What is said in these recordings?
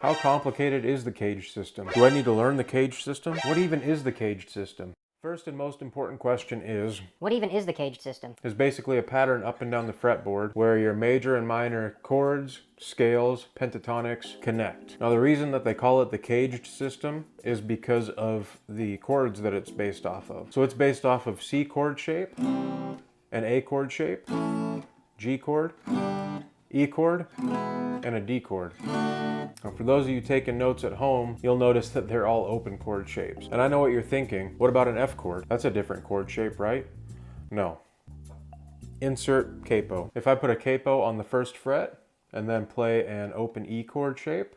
How complicated is the CAGED system? Do I need to learn the CAGED system? What even is the CAGED system? First and most important question is, what even is the CAGED system? Is basically a pattern up and down the fretboard where your major and minor chords, scales, pentatonics connect. Now the reason that they call it the CAGED system is because of the chords that it's based off of. So it's based off of C chord shape, an A chord shape, G chord, E chord, and a D chord. Now for those of you taking notes at home, you'll notice that they're all open chord shapes. And I know what you're thinking, what about an F chord? That's a different chord shape, right? No. Insert capo. If I put a capo on the first fret and then play an open E chord shape,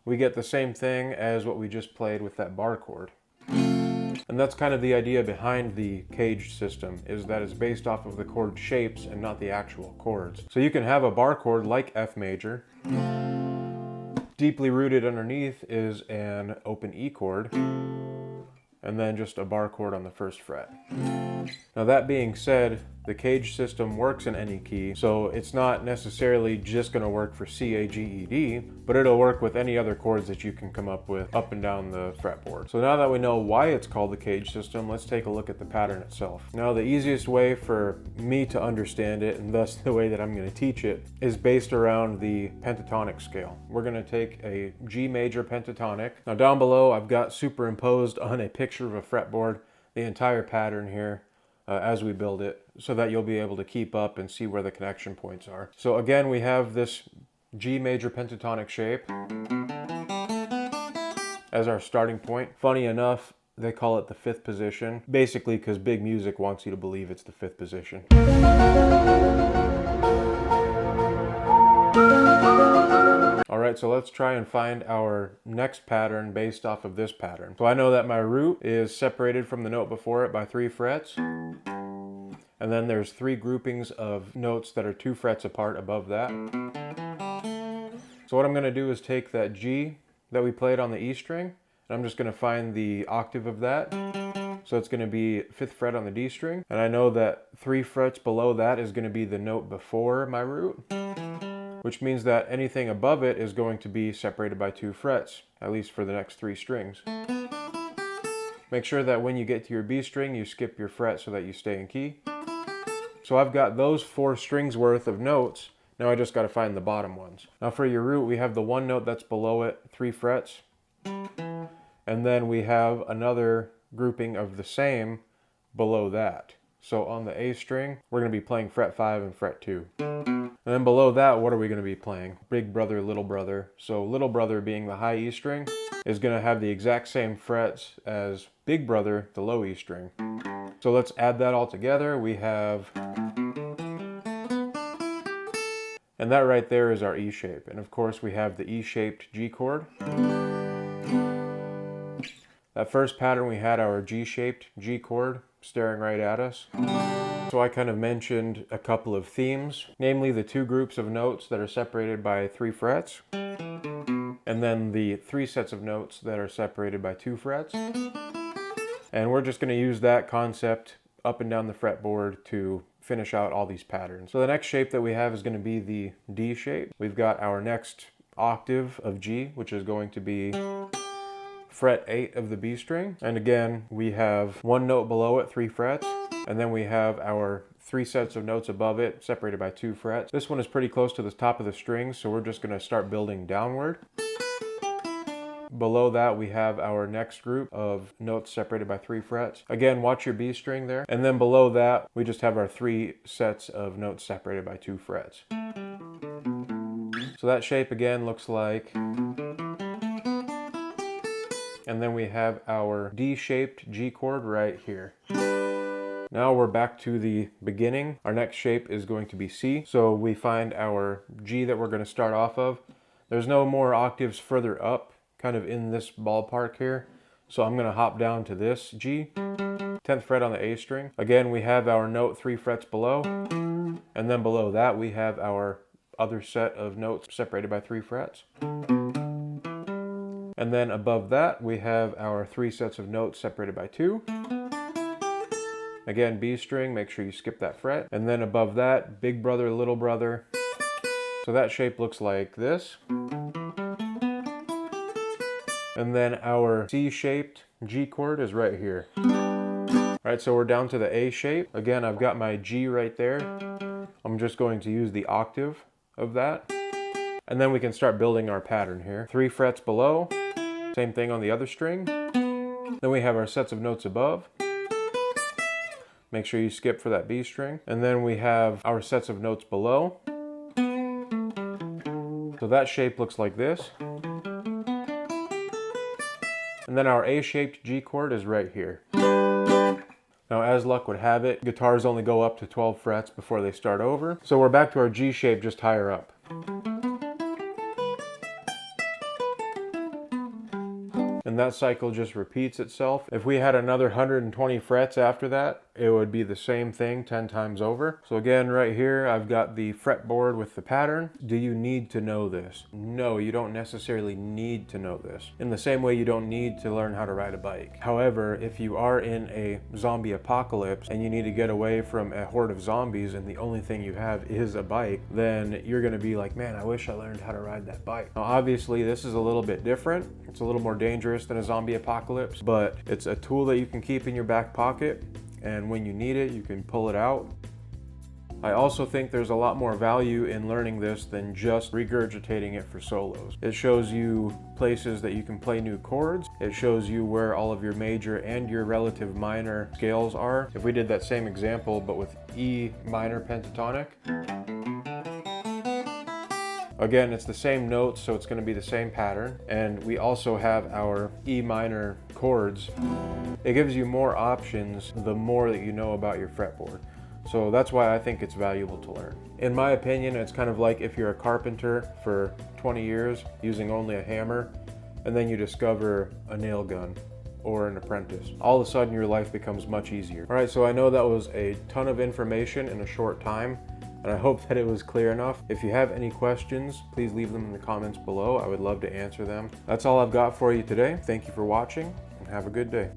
we get the same thing as what we just played with that bar chord. And that's kind of the idea behind the CAGED system, is that it's based off of the chord shapes and not the actual chords. So you can have a bar chord like F major. Deeply rooted underneath is an open E chord, and then just a bar chord on the first fret. Now that being said, the CAGED system works in any key, so it's not necessarily just going to work for C, A, G, E, D, but it'll work with any other chords that you can come up with up and down the fretboard. So now that we know why it's called the CAGED system, let's take a look at the pattern itself. Now the easiest way for me to understand it, and thus the way that I'm going to teach it, is based around the pentatonic scale. We're going to take a G major pentatonic. Now down below I've got superimposed on a picture of a fretboard the entire pattern here. As we build it, so that you'll be able to keep up and see where the connection points are. So again, we have this G major pentatonic shape as our starting point. Funny enough, they call it the fifth position, basically because big music wants you to believe it's the fifth position. Alright, so let's try and find our next pattern based off of this pattern. So I know that my root is separated from the note before it by 3 frets. And then there's 3 groupings of notes that are 2 frets apart above that. So what I'm going to do is take that G that we played on the E string, and I'm just going to find the octave of that. So it's going to be 5th fret on the D string. And I know that 3 frets below that is going to be the note before my root, which means that anything above it is going to be separated by 2 frets, at least for the next 3 strings. Make sure that when you get to your B string, you skip your fret so that you stay in key. So I've got those 4 strings worth of notes. Now I just got to find the bottom ones. Now for your root, we have the one note that's below it, 3 frets. And then we have another grouping of the same below that. So on the A string, we're going to be playing fret 5 and fret 2. And then below that, what are we going to be playing? Big brother, little brother. So little brother, being the high E string, is going to have the exact same frets as big brother, the low E string. So let's add that all together. We have, and that right there is our E shape. And of course we have the E-shaped G chord. That first pattern we had our G-shaped G chord staring right at us. So I kind of mentioned a couple of themes, namely the 2 groups of notes that are separated by 3 frets, and then the 3 sets of notes that are separated by 2 frets. And we're just going to use that concept up and down the fretboard to finish out all these patterns. So the next shape that we have is going to be the D shape. We've got our next octave of G, which is going to be fret 8 of the B string. And again, we have one note below it, 3 frets, and then we have our 3 sets of notes above it separated by 2 frets. This one is pretty close to the top of the string, so we're just going to start building downward. Below that, we have our next group of notes separated by 3 frets. Again, watch your B string there. And then below that, we just have our 3 sets of notes separated by 2 frets. So that shape again looks like, and then we have our D-shaped G chord right here. Now we're back to the beginning. Our next shape is going to be C. So we find our G that we're going to start off of. There's no more octaves further up, kind of in this ballpark here. So I'm going to hop down to this G, 10th fret on the A string. Again, we have our note 3 frets below, and then below that we have our other set of notes separated by 3 frets. And then above that we have our 3 sets of notes separated by 2. Again, B string, make sure you skip that fret. And then above that, big brother, little brother. So that shape looks like this. And then our C-shaped G chord is right here. All right, so we're down to the A shape. Again, I've got my G right there. I'm just going to use the octave of that. And then we can start building our pattern here. 3 frets below, same thing on the other string. Then we have our sets of notes above. Make sure you skip for that B string. And then we have our sets of notes below. So that shape looks like this. And then our A-shaped G chord is right here. Now, as luck would have it, guitars only go up to 12 frets before they start over. So we're back to our G shape just higher up. And that cycle just repeats itself. If we had another 120 frets after that, it would be the same thing 10 times over. So again, right here, I've got the fretboard with the pattern. Do you need to know this? No, you don't necessarily need to know this. In the same way, you don't need to learn how to ride a bike. However, if you are in a zombie apocalypse and you need to get away from a horde of zombies and the only thing you have is a bike, then you're gonna be like, man, I wish I learned how to ride that bike. Now, obviously, this is a little bit different. It's a little more dangerous than a zombie apocalypse, but it's a tool that you can keep in your back pocket, and when you need it, you can pull it out. I also think there's a lot more value in learning this than just regurgitating it for solos. It shows you places that you can play new chords. It shows you where all of your major and your relative minor scales are. If we did that same example, but with E minor pentatonic, again, it's the same notes, so it's going to be the same pattern. And we also have our E minor chords. It gives you more options the more that you know about your fretboard. So that's why I think it's valuable to learn. In my opinion, it's kind of like if you're a carpenter for 20 years using only a hammer, and then you discover a nail gun or an apprentice. All of a sudden your life becomes much easier. All right, so I know that was a ton of information in a short time, and I hope that it was clear enough. If you have any questions, please leave them in the comments below. I would love to answer them. That's all I've got for you today. Thank you for watching, and have a good day.